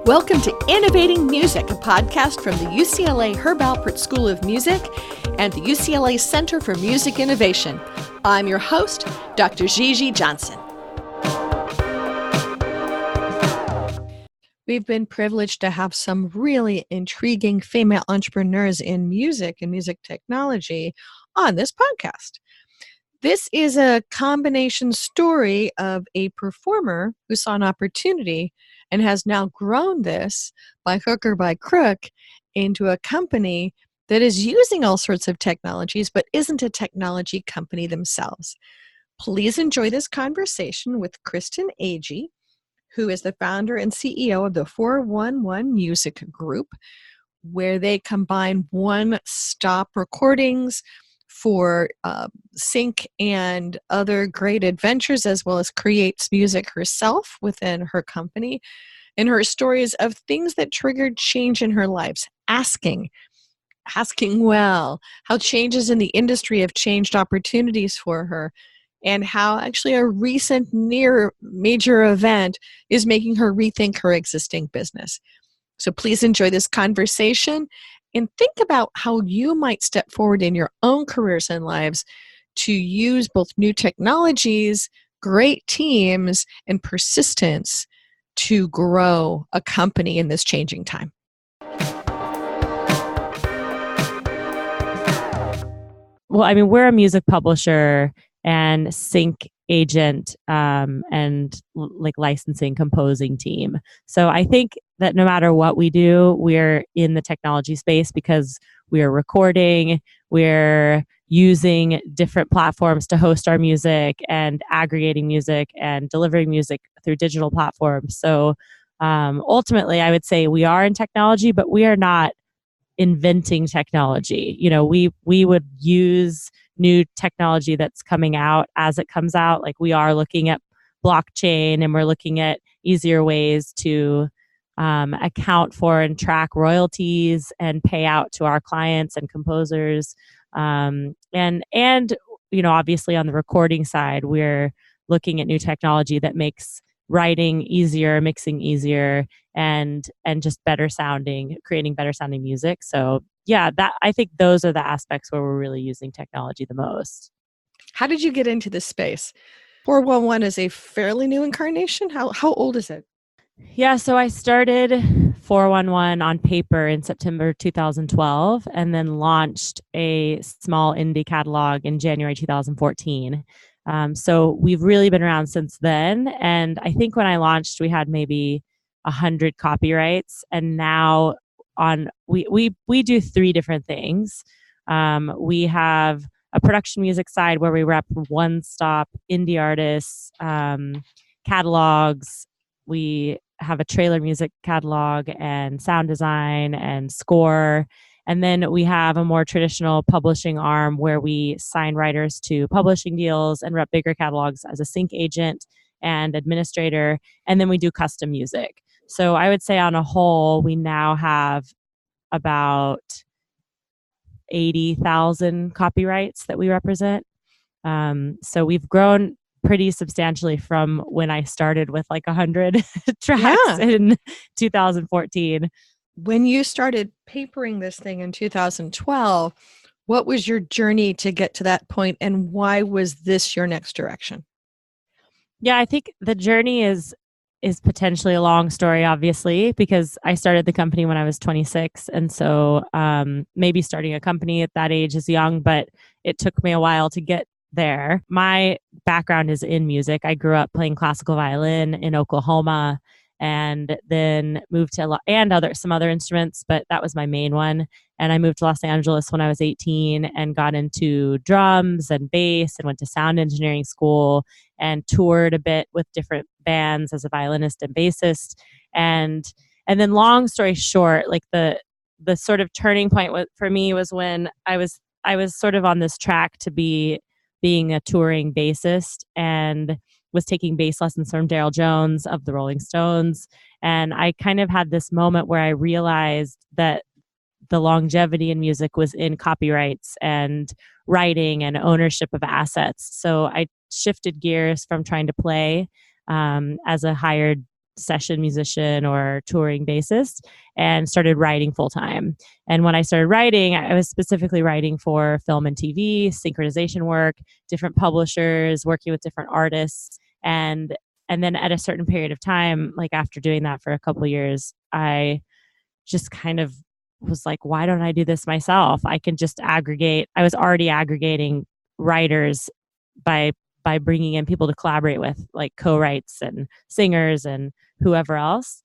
Welcome to Innovating Music, a podcast from the UCLA Herb Alpert School of Music and the UCLA Center for Music Innovation. I'm your host, Dr. Gigi Johnson. We've been privileged to have some really intriguing female entrepreneurs in music and music technology on this podcast. This is a combination story of a performer who saw an opportunity and has now grown this by hook or by crook into a company that is using all sorts of technologies but isn't a technology company themselves. Please enjoy this conversation with Kristen Agee, who is the founder and CEO of the 411 Music Group, where they combine one-stop recordings for sync and other great adventures, as well as creates music herself within her company. And her stories of things that triggered change in her lives, asking well, how changes in the industry have changed opportunities for her, and how actually a recent near major event is making her rethink her existing business. So please enjoy this conversation and think about how you might step forward in your own careers and lives to use both new technologies, great teams, and persistence to grow a company in this changing time. Well, I mean, we're a music publisher and sync agent and like licensing composing team. So I think that no matter what we do, we're in the technology space because we're recording, we're using different platforms to host our music and aggregating music and delivering music through digital platforms. So ultimately, I would say we are in technology, but we are not inventing technology. You know, we would use new technology that's coming out as it comes out. Like we are looking at blockchain and we're looking at easier ways to account for and track royalties and pay out to our clients and composers. And you know, obviously on the recording side, we're looking at new technology that makes writing easier, mixing easier, and just better sounding, creating better sounding music. So yeah, that I think those are the aspects where we're really using technology the most. How did you get into this space? 411 is a fairly new incarnation. How old is it? Yeah, so I started 411 on paper in September 2012 and then launched a small indie catalog in January 2014. So we've really been around since then. And I think when I launched, we had maybe 100 copyrights. And now we do three different things. We have a production music side where we rep one-stop indie artists, catalogs. We have a trailer music catalog and sound design and score. And then we have a more traditional publishing arm where we sign writers to publishing deals and rep bigger catalogs as a sync agent and administrator. And then we do custom music. So I would say on a whole, we now have about 80,000 copyrights that we represent. So we've grown pretty substantially from when I started with like 100 tracks in 2014. When you started papering this thing in 2012, what was your journey to get to that point, and why was this your next direction? Yeah, I think the journey is potentially a long story, obviously, because I started the company when I was 26. And so maybe starting a company at that age is young, but it took me a while to get there. My background is in music. I grew up playing classical violin in Oklahoma and then moved to some other instruments, but that was my main one. And I moved to Los Angeles when I was 18 and got into drums and bass and went to sound engineering school and toured a bit with different bands as a violinist and bassist. And then long story short, like the sort of turning point for me was when I was sort of on this track to being a touring bassist and was taking bass lessons from Daryl Jones of the Rolling Stones. And I kind of had this moment where I realized that the longevity in music was in copyrights and writing and ownership of assets. So I shifted gears from trying to play as a hired session musician or touring bassist and started writing full time. And when I started writing, I was specifically writing for film and TV, synchronization work, different publishers, working with different artists. And then at a certain period of time, like after doing that for a couple of years, I just kind of was like, why don't I do this myself? I can just aggregate. I was already aggregating writers by bringing in people to collaborate with, like co-writes and singers and whoever else.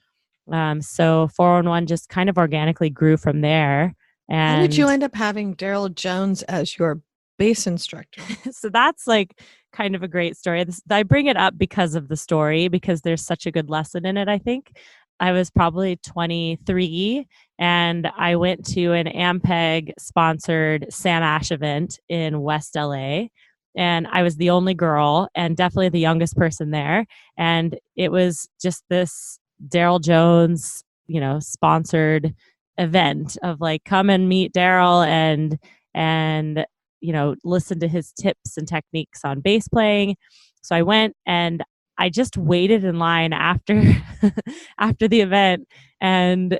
So 411 just kind of organically grew from there. How did you And end up having Daryl Jones as your bass instructor? so that's like kind of a great story. I bring it up because of the story, because there's such a good lesson in it, I think. I was probably 23 and I went to an Ampeg sponsored Sam Ash event in West LA. And I was the only girl and definitely the youngest person there. And it was just this Daryl Jones, sponsored event of like, come and meet Daryl and listen to his tips and techniques on bass playing. So I went and I just waited in line after after the event and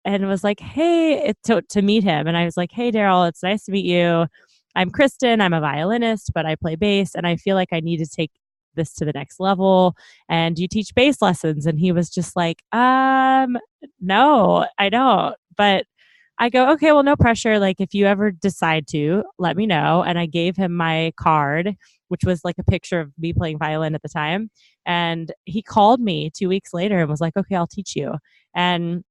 was like, hey, to meet him. And I was like, hey, Daryl, it's nice to meet you. I'm Kristen. I'm a violinist, but I play bass and I feel like I need to take this to the next level. And do you teach bass lessons? And he was just like, no, I don't. But I go, okay, well, no pressure. Like if you ever decide to, let me know. And I gave him my card, which was like a picture of me playing violin at the time. And he called me 2 weeks later and was like, okay, I'll teach you. And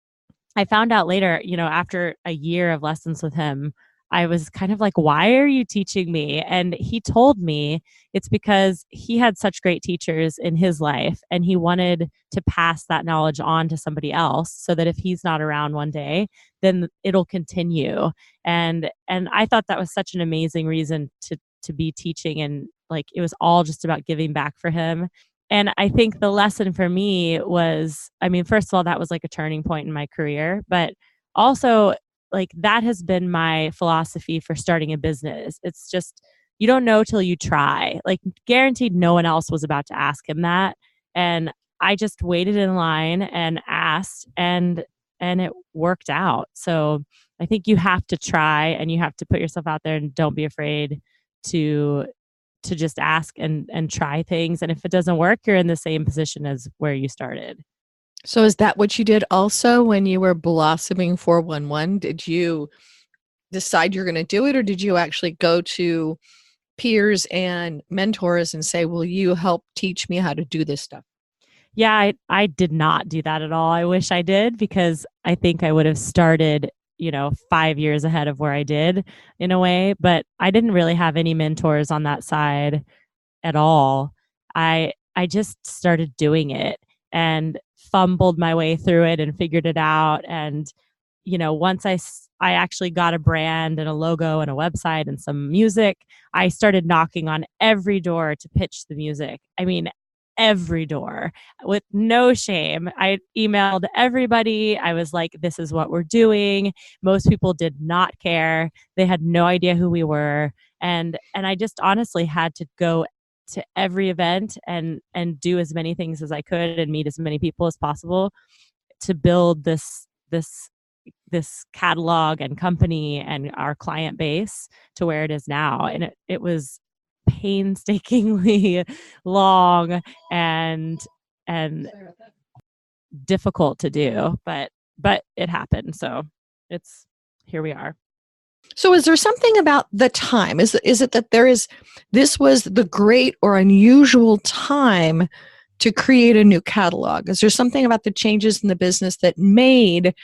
I found out later, after a year of lessons with him, I was kind of like, why are you teaching me? And he told me it's because he had such great teachers in his life and he wanted to pass that knowledge on to somebody else so that if he's not around one day, then it'll continue. And I thought that was such an amazing reason to be teaching, and like it was all just about giving back for him. And I think the lesson for me was, I mean, first of all, that was like a turning point in my career, but also like that has been my philosophy for starting a business. It's just, you don't know till you try. Like guaranteed no one else was about to ask him that. And I just waited in line and asked and it worked out. So I think you have to try and you have to put yourself out there and don't be afraid to just ask and try things. And if it doesn't work, you're in the same position as where you started. So is that what you did also when you were blossoming 411? Did you decide you're going to do it, or did you actually go to peers and mentors and say, will you help teach me how to do this stuff? Yeah, I did not do that at all. I wish I did, because I think I would have started 5 years ahead of where I did in a way, but I didn't really have any mentors on that side at all. I just started doing it and fumbled my way through it and figured it out. And once I actually got a brand and a logo and a website and some music, I started knocking on every door to pitch the music. I mean, every door with no shame. I emailed everybody. I was like, this is what we're doing. Most people did not care. They had no idea who we were. And I just honestly had to go to every event and do as many things as I could and meet as many people as possible to build this catalog and company and our client base to where it is now. And it was painstakingly long and difficult to do, but it happened. So it's here we are. So is there something about the time? Is it that this was the great or unusual time to create a new catalog? Is there something about the changes in the business that made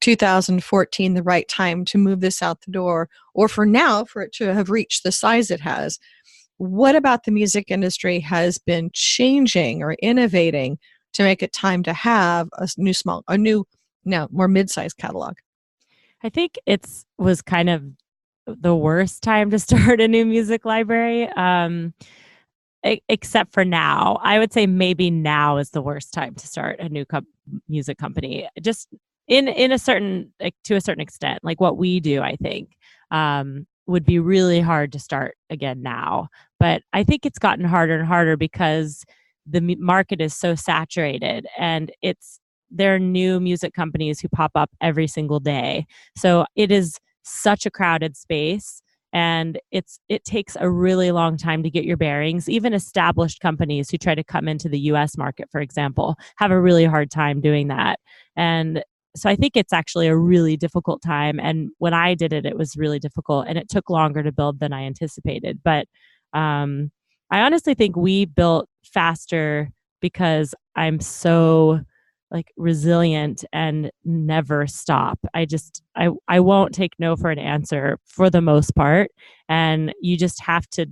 2014 the right time to move this out the door, or for it to have reached the size it has? What about the music industry has been changing or innovating to make it time to have more mid-sized catalog? I think was kind of the worst time to start a new music library. Except for now, I would say maybe now is the worst time to start a new music company. Just in a certain, like, to a certain extent, like what we do, I think would be really hard to start again now. But I think it's gotten harder and harder because the market is so saturated, and there are new music companies who pop up every single day. So it is such a crowded space, and it takes a really long time to get your bearings. Even established companies who try to come into the US market, for example, have a really hard time doing that. And so I think it's actually a really difficult time. And when I did it, it was really difficult, and it took longer to build than I anticipated. But I honestly think we built faster because I'm so like resilient and never stop. I won't take no for an answer for the most part. And you just have to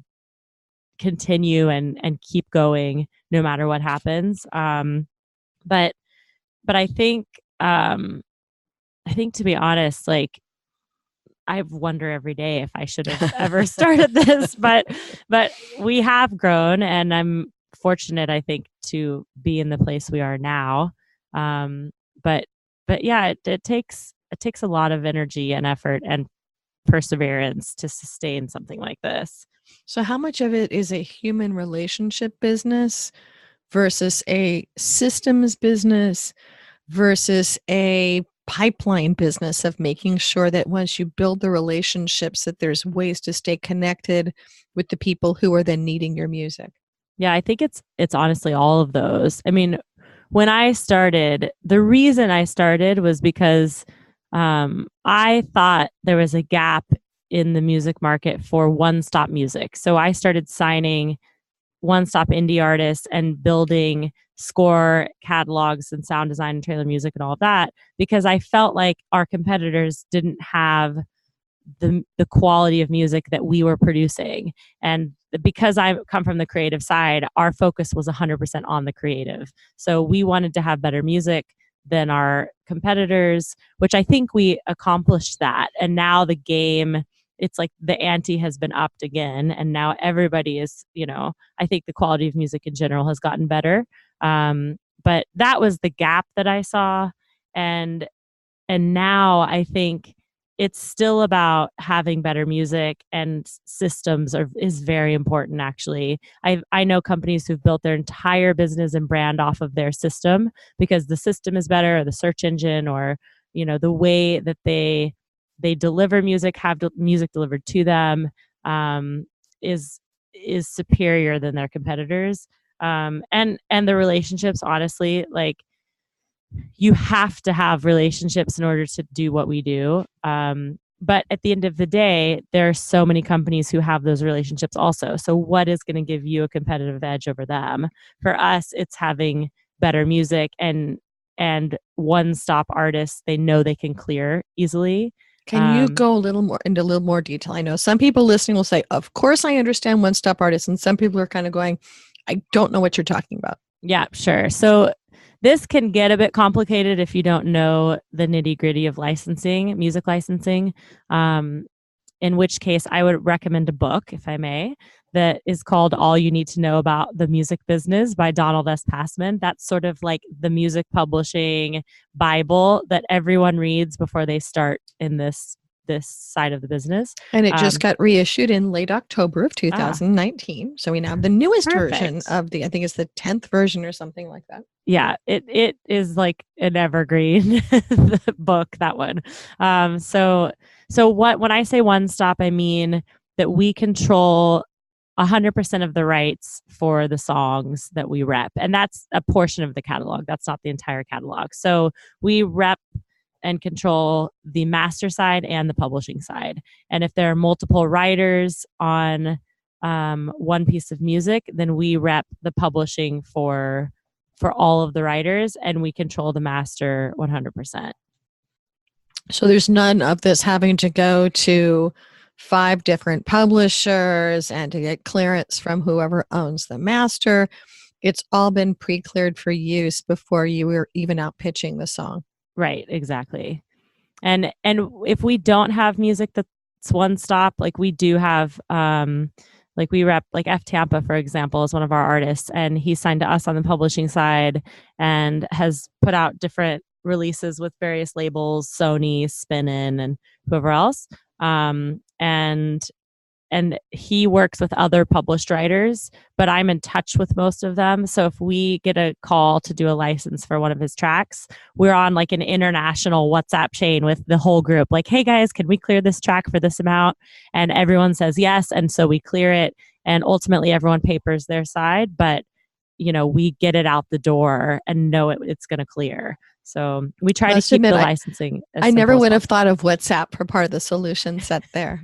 continue and keep going no matter what happens. But I think to be honest, like I wonder every day if I should have ever started this, but we have grown, and I'm fortunate, I think, to be in the place we are now. Um, but yeah, it takes a lot of energy and effort and perseverance to sustain something like this. So, how much of it is a human relationship business versus a systems business versus a pipeline business of making sure that once you build the relationships that there's ways to stay connected with the people who are then needing your music? Yeah, I think it's honestly all of those. I mean, when I started, the reason I started was because I thought there was a gap in the music market for one-stop music. So I started signing one-stop indie artists and building score catalogs and sound design and trailer music and all of that, because I felt like our competitors didn't have the quality of music that we were producing. And because I come from the creative side, our focus was 100% on the creative. So we wanted to have better music than our competitors, which I think we accomplished that. And now the game, it's like the ante has been upped again, and now everybody is, I think the quality of music in general has gotten better. But that was the gap that I saw. And now I think it's still about having better music, and systems is very important. Actually, I know companies who've built their entire business and brand off of their system, because the system is better, or the search engine, or the way that they deliver music, have music delivered to them, is superior than their competitors. And the relationships, honestly, like, you have to have relationships in order to do what we do. But at the end of the day, there are so many companies who have those relationships also. So what is going to give you a competitive edge over them? For us, it's having better music and one-stop artists they know they can clear easily. Can you go into a little more detail? I know some people listening will say, of course I understand one-stop artists, and some people are kind of going, I don't know what you're talking about. Yeah, sure. So this can get a bit complicated if you don't know the nitty-gritty of licensing, music licensing, in which case I would recommend a book, if I may, that is called All You Need to Know About the Music Business by Donald S. Passman. That's sort of like the music publishing Bible that everyone reads before they start in this side of the business. And it just got reissued in late October of 2019. So we now have the newest version of I think it's the 10th version or something like that. Yeah, it is like an evergreen book, that one. So when I say one stop, I mean that we control 100% of the rights for the songs that we rep. And that's a portion of the catalog. That's not the entire catalog. So we rep and control the master side and the publishing side. And if there are multiple writers on one piece of music, then we rep the publishing for all of the writers, and we control the master 100%. So there's none of this having to go to 5 different publishers and to get clearance from whoever owns the master. It's all been pre-cleared for use before you were even out pitching the song. Right, exactly. And if we don't have music that's one stop, like we do have, like we rep, like F Tampa, for example, is one of our artists, and he signed to us on the publishing side and has put out different releases with various labels, Sony, Spinnin', and whoever else. And and he works with other published writers, but I'm in touch with most of them. So if we get a call to do a license for one of his tracks, we're on like an international WhatsApp chain with the whole group. Like, hey guys, can we clear this track for this amount? And everyone says yes. And so we clear it. And ultimately everyone papers their side, but we get it out the door and know it's going to clear. So we try to keep the licensing as I never simple as would have possible. thought of WhatsApp for part of the solution set there.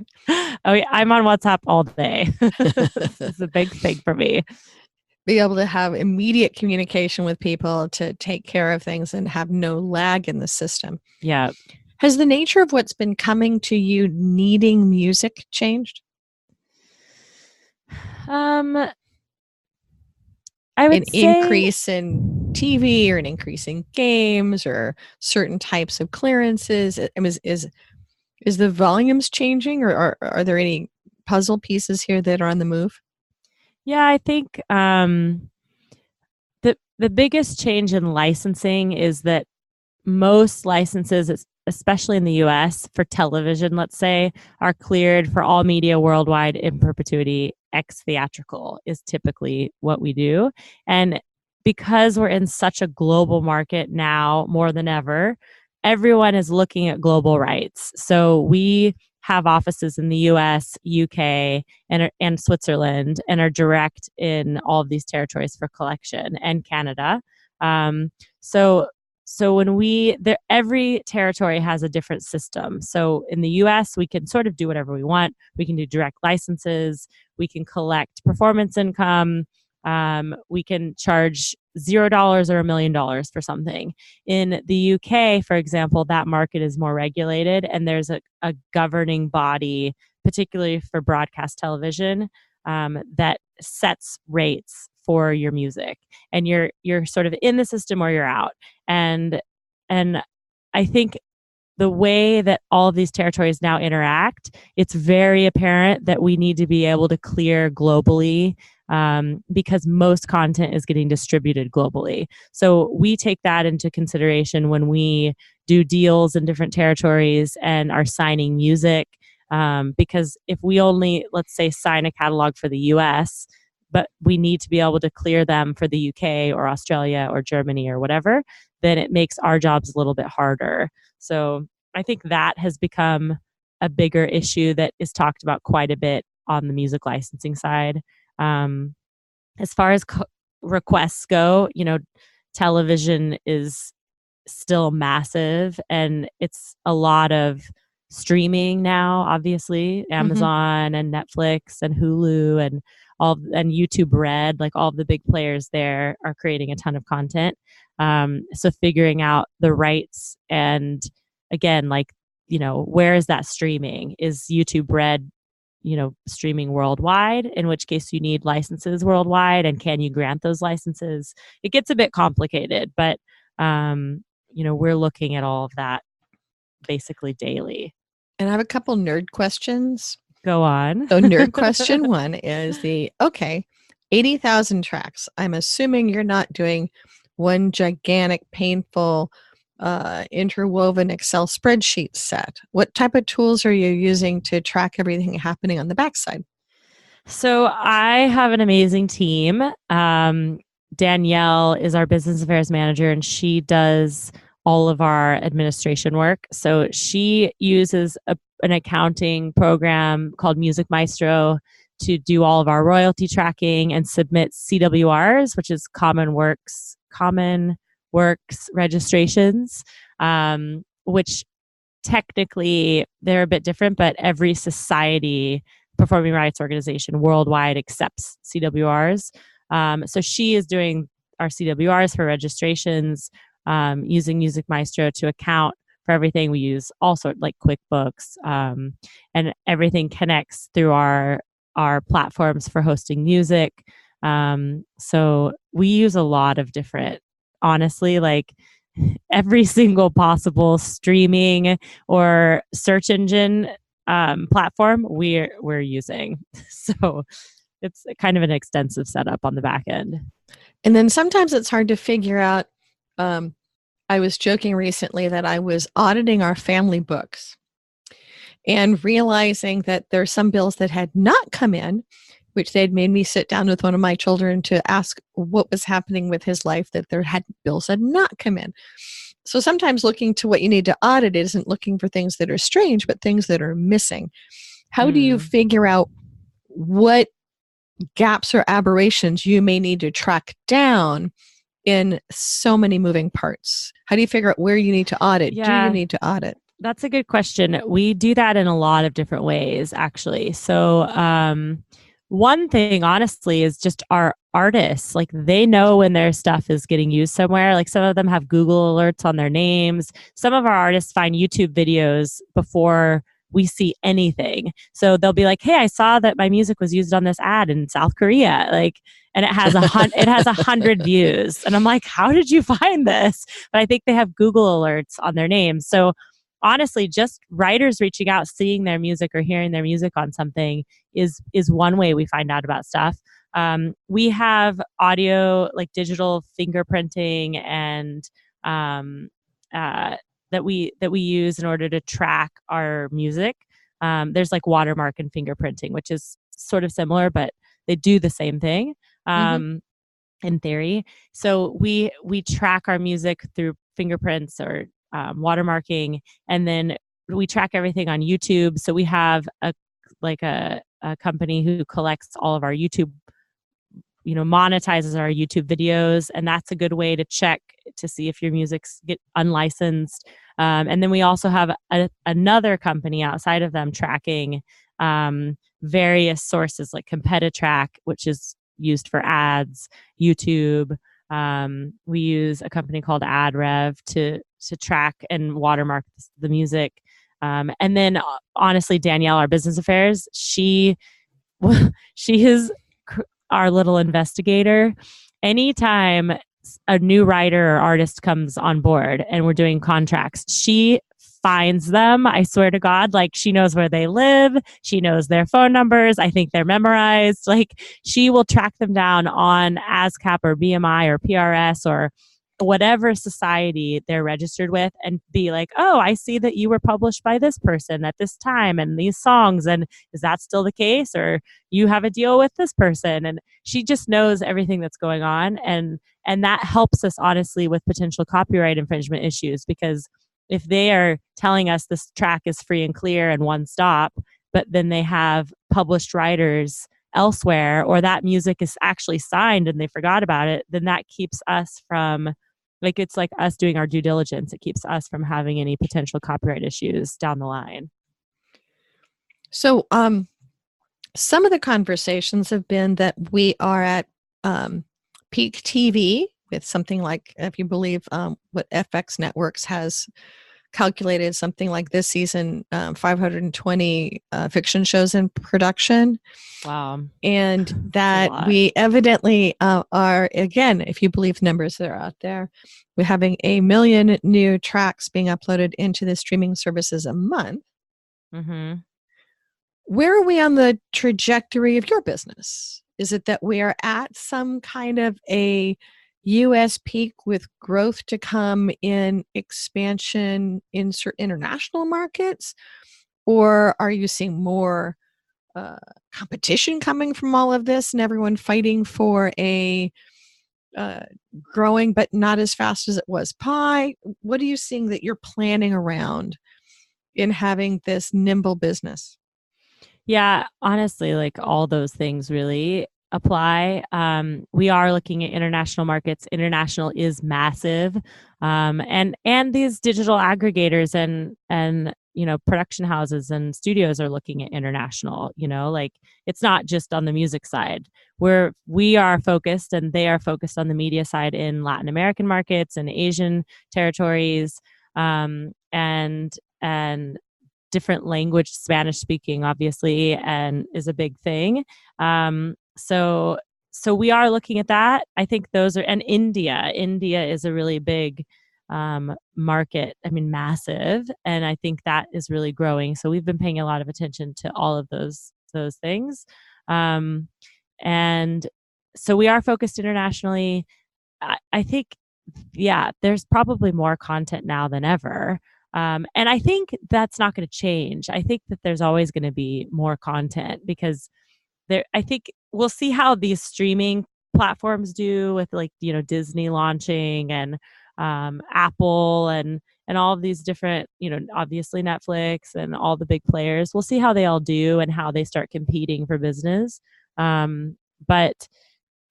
Oh, yeah, I'm on WhatsApp all day. It's a big thing for me. Be able to have immediate communication with people to take care of things and have no lag in the system. Yeah. Has the nature of what's been coming to you needing music changed? I would say increase in TV or an increase in games or certain types of clearances. Is the volumes changing, or are there any puzzle pieces here that are on the move? Yeah, I think the biggest change in licensing is that most licenses, especially in the US for television, let's say, are cleared for all media worldwide in perpetuity. Ex theatrical is typically what we do. And because we're in such a global market now more than ever, everyone is looking at global rights. So we have offices in the US, UK, and Switzerland, and are direct in all of these territories for collection, and Canada. So when every territory has a different system. So in the US, we can sort of do whatever we want. We can do direct licenses. We can collect performance income. We can charge $0 or $1 million for something. In the UK, for example, that market is more regulated, and there's a governing body, particularly for broadcast television, that sets rates for your music, and you're sort of in the system or you're out. And I think the way that all of these territories now interact, it's very apparent that we need to be able to clear globally, because most content is getting distributed globally. So we take that into consideration when we do deals in different territories and are signing music, because if we only, let's say, sign a catalog for the US, but we need to be able to clear them for the UK or Australia or Germany or whatever, then it makes our jobs a little bit harder. So I think that has become a bigger issue that is talked about quite a bit on the music licensing side. As far as requests go, television is still massive, and it's a lot of streaming now, obviously. Amazon and Netflix and Hulu and YouTube Red, like all of the big players there are creating a ton of content. So figuring out the rights, and again, where is that streaming? Is YouTube Red, streaming worldwide, in which case you need licenses worldwide, and can you grant those licenses? It gets a bit complicated, but we're looking at all of that basically daily. And I have a couple nerd questions. Go on. So nerd question one is 80,000 tracks. I'm assuming you're not doing one gigantic, painful, interwoven Excel spreadsheet set. What type of tools are you using to track everything happening on the backside? So I have an amazing team. Danielle is our business affairs manager, and she does all of our administration work. So she uses an accounting program called Music Maestro to do all of our royalty tracking and submit CWRs, which is Common Works registrations, which technically they're a bit different, but every society, performing rights organization worldwide, accepts CWRs. So she is doing our CWRs for registrations, using Music Maestro to account for everything. We use all sorts, like QuickBooks, and everything connects through our platforms for hosting music. So we use a lot of different, honestly, like every single possible streaming or search engine platform we're using. So it's kind of an extensive setup on the back end. And then sometimes it's hard to figure out. I was joking recently that I was auditing our family books, and realizing that there's some bills that had not come in, which they'd made me sit down with one of my children to ask what was happening with his life, that there had bills had not come in. So sometimes looking to what you need to audit isn't looking for things that are strange, but things that are missing. How do you Mm. figure out what gaps or aberrations you may need to track down in so many moving parts? How do you figure out where you need to audit? Do you Yeah, need to audit? that's a good question. We do that in a lot of different ways, actually. So, one thing, honestly, is just our artists. Like, they know when their stuff is getting used somewhere. Like, some of them have Google alerts on their names. Some of our artists find YouTube videos before we see anything. So they'll be like, "Hey, I saw that my music was used on this ad in South Korea." Like, and it has 100 views, and I'm like, "How did you find this?" But I think they have Google alerts on their names. So honestly, just writers reaching out, seeing their music or hearing their music on something is one way we find out about stuff. We have audio, like digital fingerprinting, and um, that we use in order to track our music. There's like watermark and fingerprinting, which is sort of similar, but they do the same thing. Mm-hmm. In theory. So we track our music through fingerprints or watermarking, and then we track everything on YouTube. So we have a company who collects all of our YouTube, monetizes our YouTube videos, and that's a good way to check to see if your music's get unlicensed. And then we also have another company outside of them tracking various sources like Competitrack, which is used for ads, YouTube. We use a company called AdRev to track and watermark the music. And then honestly, Danielle, our business affairs, she is our little investigator. Anytime a new writer or artist comes on board and we're doing contracts, she finds them. I swear to God, like, she knows where they live. She knows their phone numbers. I think they're memorized. Like, she will track them down on ASCAP or BMI or PRS or whatever society they're registered with, and be like, "Oh, I see that you were published by this person at this time and these songs. And is that still the case? Or you have a deal with this person?" And she just knows everything that's going on. And that helps us, honestly, with potential copyright infringement issues, because if they are telling us this track is free and clear and one stop, but then they have published writers elsewhere, or that music is actually signed and they forgot about it, then that keeps us from, like, it's like us doing our due diligence. It keeps us from having any potential copyright issues down the line. So, some of the conversations have been that we are at peak TV with something like, if you believe what FX Networks has calculated, something like this season, 520 fiction shows in production. Wow. And It's a that lot. we evidently are, again, if you believe numbers that are out there, we're having 1 million new tracks being uploaded into the streaming services a month. Mm-hmm. Where are we on the trajectory of your business? Is it that we are at some kind of a US peak with growth to come in expansion in certain international markets? Or are you seeing more competition coming from all of this and everyone fighting for a growing but not as fast as it was pie? What are you seeing that you're planning around in having this nimble business? Yeah, honestly, like, all those things really apply. We are looking at international markets. International is massive, and these digital aggregators and production houses and studios are looking at international. Like, it's not just on the music side. We are focused, and they are focused on the media side in Latin American markets and Asian territories, and different language, Spanish speaking, obviously, and is a big thing. So we are looking at that. I think those are, and India is a really big market. I mean, massive, and I think that is really growing. So we've been paying a lot of attention to all of those things, and so we are focused internationally. I think, yeah, there's probably more content now than ever. And I think that's not going to change. I think that there's always going to be more content because I think we'll see how these streaming platforms do with like, Disney launching and Apple and all of these different, obviously Netflix and all the big players. We'll see how they all do and how they start competing for business. But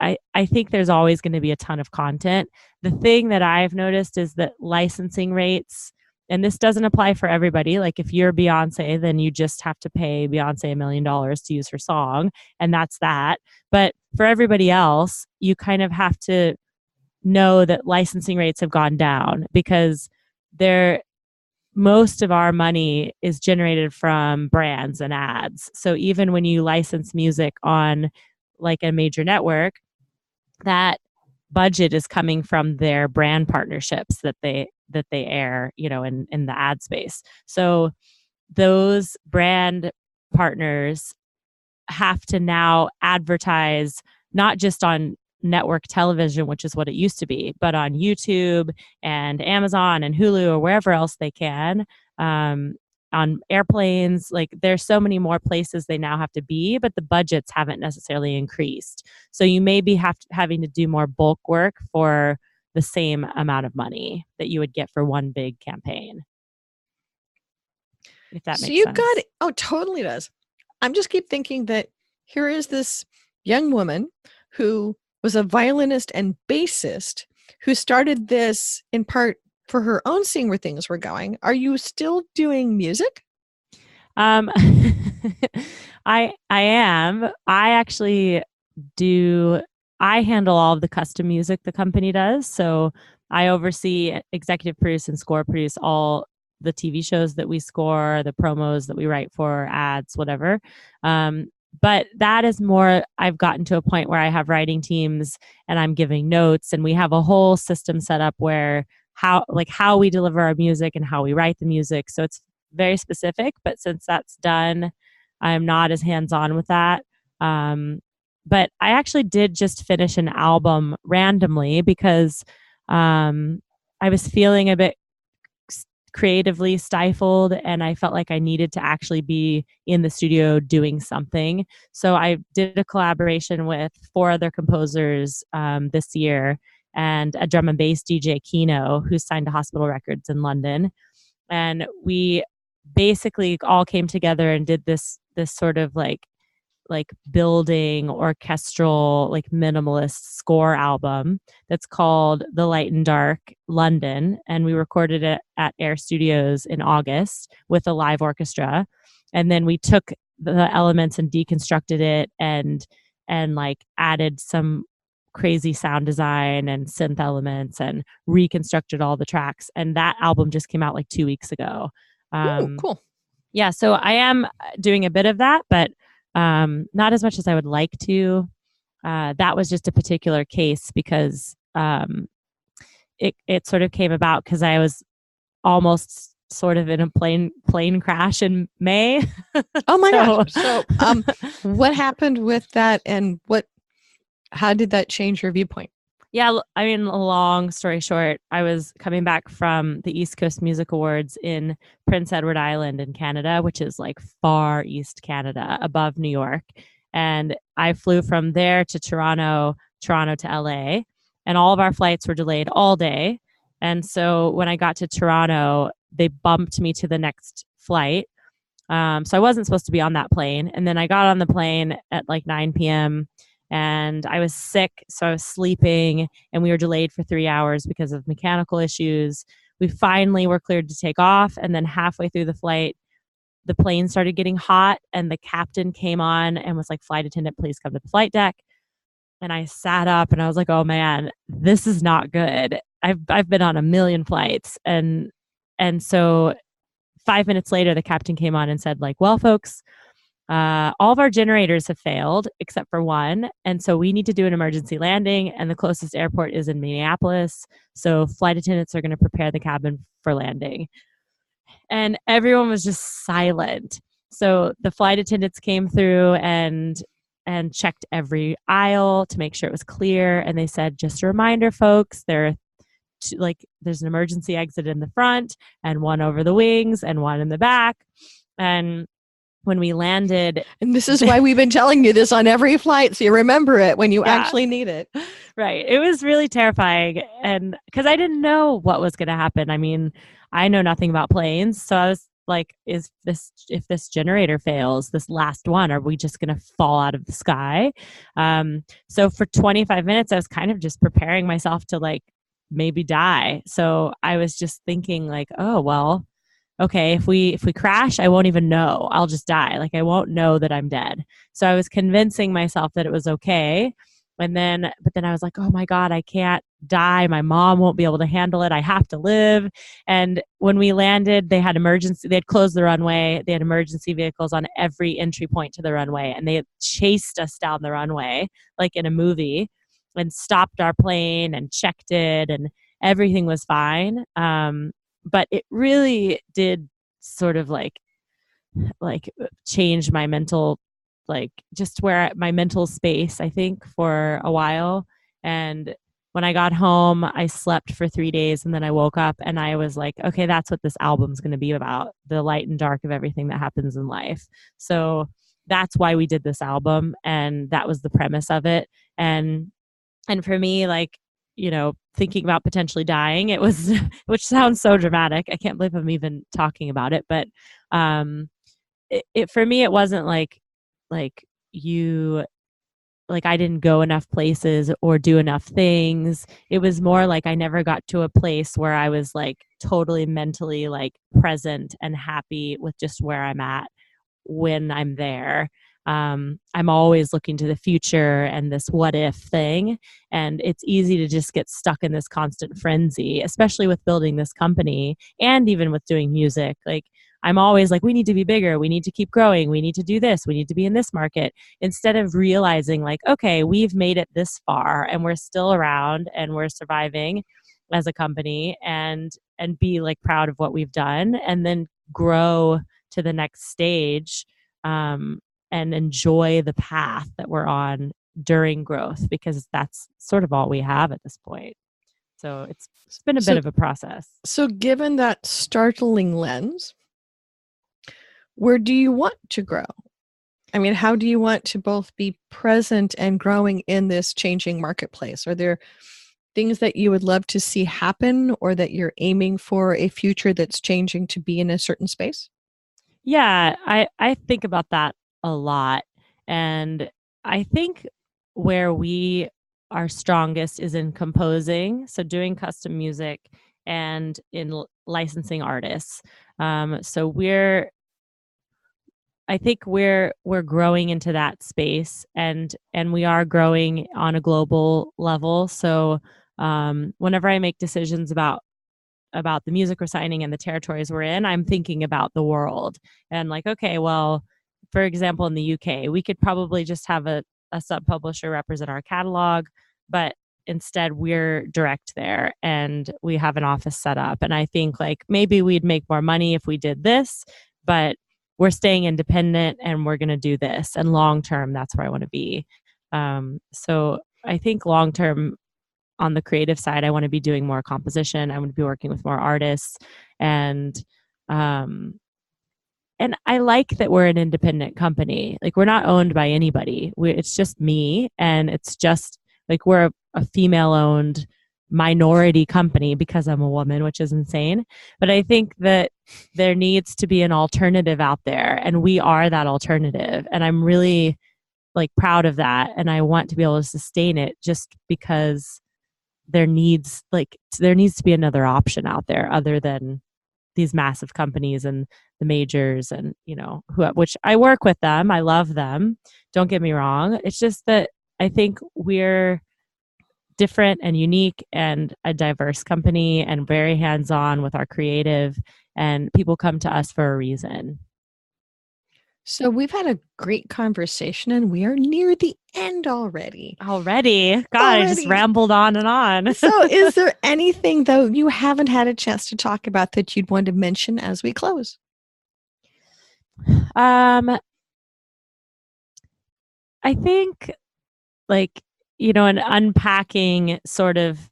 I think there's always going to be a ton of content. The thing that I've noticed is that licensing rates, and this doesn't apply for everybody. Like if you're Beyonce, then you just have to pay Beyonce $1 million to use her song, and that's that. But for everybody else, you kind of have to know that licensing rates have gone down because most of our money is generated from brands and ads. So even when you license music on like a major network, that budget is coming from their brand partnerships that they air, in the ad space. So those brand partners have to now advertise not just on network television, which is what it used to be, but on YouTube and Amazon and Hulu or wherever else they can. On airplanes, like there's so many more places they now have to be, but the budgets haven't necessarily increased. So you may be having to do more bulk work for the same amount of money that you would get for one big campaign. If that makes sense. Got it. Oh, totally does. I'm just keep thinking that here is this young woman who was a violinist and bassist who started this in part for her own seeing where things were going. Are you still doing music? I am. I actually do. I handle all of the custom music the company does. So I oversee, executive produce, and score produce all the TV shows that we score, the promos that we write for, ads, whatever. But that is more, I've gotten to a point where I have writing teams and I'm giving notes, and we have a whole system set up where how we deliver our music and how we write the music. So it's very specific, but since that's done, I'm not as hands-on with that. But I actually did just finish an album randomly because I was feeling a bit creatively stifled and I felt like I needed to actually be in the studio doing something. So I did a collaboration with 4 other composers this year and a drum and bass DJ, Kino, who's signed to Hospital Records in London. And we basically all came together and did this sort of like building orchestral, like minimalist score album that's called The Light and Dark London. And we recorded it at Air Studios in August with a live orchestra. And then we took the elements and deconstructed it and like added some crazy sound design and synth elements and reconstructed all the tracks. And that album just came out like 2 weeks ago. Ooh, cool. Yeah, so I am doing a bit of that, but not as much as I would like to. That was just a particular case because it sort of came about because I was almost sort of in a plane crash in May. Oh my gosh. So what happened with that, and how did that change your viewpoint? Yeah, I mean, long story short, I was coming back from the East Coast Music Awards in Prince Edward Island in Canada, which is like far east Canada, above New York. And I flew from there to Toronto to LA, and all of our flights were delayed all day. And so when I got to Toronto, they bumped me to the next flight. So I wasn't supposed to be on that plane. And then I got on the plane at like 9 p.m. and I was sick, so I was sleeping, and we were delayed for 3 hours because of mechanical issues. We finally were cleared to take off, and then halfway through the flight, the plane started getting hot, and the captain came on and was like, "Flight attendant, please come to the flight deck." And I sat up, and I was like, "Oh man, this is not good." I've been on a million flights, and so 5 minutes later, the captain came on and said, like, "Well, folks, all of our generators have failed except for one. And so we need to do an emergency landing, and the closest airport is in Minneapolis. So flight attendants are going to prepare the cabin for landing." And everyone was just silent. So the flight attendants came through and checked every aisle to make sure it was clear. And they said, "Just a reminder, folks, there are there's an emergency exit in the front and one over the wings and one in the back. And when we landed, and this is why we've been telling you this on every flight, so you remember it when you actually need it. Right. It was really terrifying, and because I didn't know what was going to happen. I mean, I know nothing about planes, so I was like, if this generator fails, this last one, are we just going to fall out of the sky? So for 25 minutes, I was kind of just preparing myself to like maybe die. So I was just thinking like, oh well, okay, if we crash, I won't even know. I'll just die. Like I won't know that I'm dead. So I was convincing myself that it was okay. But then I was like, oh my God, I can't die. My mom won't be able to handle it. I have to live. And when we landed, they had closed the runway. They had emergency vehicles on every entry point to the runway. And they chased us down the runway like in a movie and stopped our plane and checked it, and everything was fine. But it really did sort of like change my mental, like just where my mental space, I think, for a while. And when I got home, I slept for 3 days, and then I woke up and I was like, okay, that's what this album's going to be about, the light and dark of everything that happens in life. So that's why we did this album, and that was the premise of it. And for me, like, thinking about potentially dying, it was, which sounds so dramatic. I can't believe I'm even talking about it. But it for me, it wasn't like you, like I didn't go enough places or do enough things. It was more like I never got to a place where I was like totally mentally like present and happy with just where I'm at when I'm there. I'm always looking to the future and this what if thing. And it's easy to just get stuck in this constant frenzy, especially with building this company and even with doing music. Like I'm always like, we need to be bigger. We need to keep growing. We need to do this. We need to be in this market, instead of realizing like, okay, we've made it this far and we're still around and we're surviving as a company, and be like proud of what we've done, and then grow to the next stage, and enjoy the path that we're on during growth, because that's sort of all we have at this point. So it's been a bit of a process. So given that startling lens, where do you want to grow? I mean, how do you want to both be present and growing in this changing marketplace? Are there things that you would love to see happen, or that you're aiming for a future that's changing to be in a certain space? Yeah, I think about that a lot. And I think where we are strongest is in composing, so doing custom music, and in licensing artists. So I think we're growing into that space, and we are growing on a global level. So whenever I make decisions about the music we're signing and the territories we're in, I'm thinking about the world, and like, okay, well, for example, in the UK, we could probably just have a sub publisher represent our catalog, but instead we're direct there and we have an office set up. And I think like maybe we'd make more money if we did this, but we're staying independent and we're going to do this. And long term, that's where I want to be. So I think long term, on the creative side, I want to be doing more composition. I want to be working with more artists, and I like that we're an independent company. Like we're not owned by anybody. It's just me, and it's just like we're a female-owned minority company because I'm a woman, which is insane. But I think that there needs to be an alternative out there, and we are that alternative. And I'm really like proud of that, and I want to be able to sustain it, just because there needs to be another option out there other than these massive companies and the majors, and which I work with them. I love them. Don't get me wrong. It's just that I think we're different and unique and a diverse company and very hands-on with our creative, and people come to us for a reason. So we've had a great conversation, and we are near the end already. God, I just rambled on and on. So is there anything, though, you haven't had a chance to talk about that you'd want to mention as we close? I think like, and unpacking sort of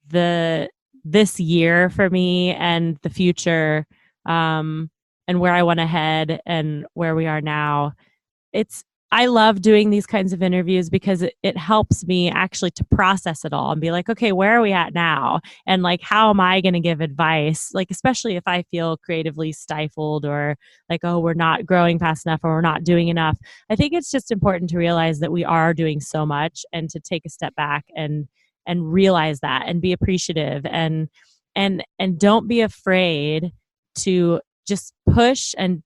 the this year for me and the future, and where I want to head and where we are now, I love doing these kinds of interviews because it helps me actually to process it all and be like, okay, where are we at now? And like, how am I going to give advice? Like, especially if I feel creatively stifled or like, oh, we're not growing fast enough or we're not doing enough. I think it's just important to realize that we are doing so much and to take a step back and realize that and be appreciative and don't be afraid to just push and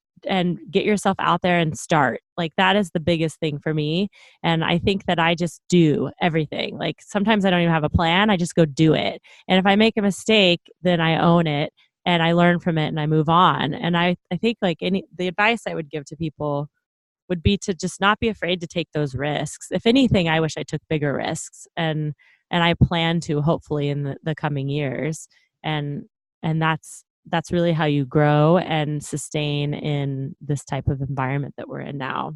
get yourself out there and start. Like that is the biggest thing for me. And I think that I just do everything. Like sometimes I don't even have a plan. I just go do it. And if I make a mistake, then I own it and I learn from it and I move on. And I think like the advice I would give to people would be to just not be afraid to take those risks. If anything, I wish I took bigger risks and I plan to hopefully in the coming years. And that's really how you grow and sustain in this type of environment that we're in now.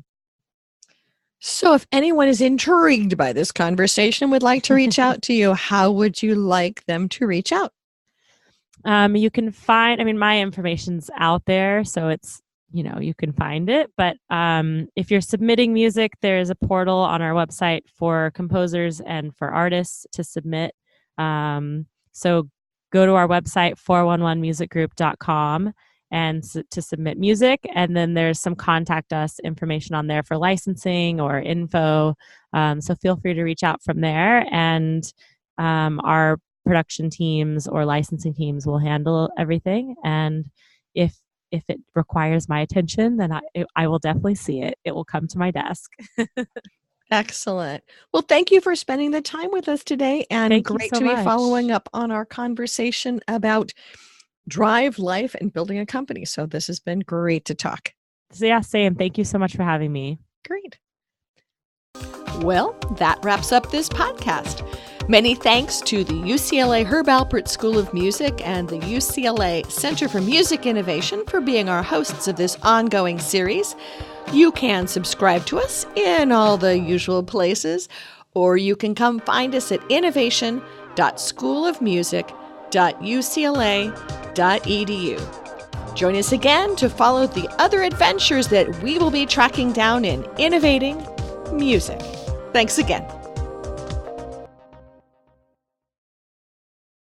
So if anyone is intrigued by this conversation, would like to reach out to you, how would you like them to reach out? You can find, my information's out there, so it's, you can find it. But if you're submitting music, there's a portal on our website for composers and for artists to submit. So go to our website, 411musicgroup.com, and to submit music. And then there's some contact us information on there for licensing or info. So feel free to reach out from there. And our production teams or licensing teams will handle everything. And if it requires my attention, then I will definitely see it. It will come to my desk. Excellent. Well, thank you for spending the time with us today, and Thank you great so to be much. following up on our conversation about drive, life, and building a company. So this has been great to talk. So yeah, same. Thank you so much for having me. Great. Well, that wraps up this podcast. Many thanks to the UCLA Herb Alpert School of Music and the UCLA Center for Music Innovation for being our hosts of this ongoing series. You can subscribe to us in all the usual places, or you can come find us at innovation.schoolofmusic.ucla.edu. Join us again to follow the other adventures that we will be tracking down in innovating music. Thanks again.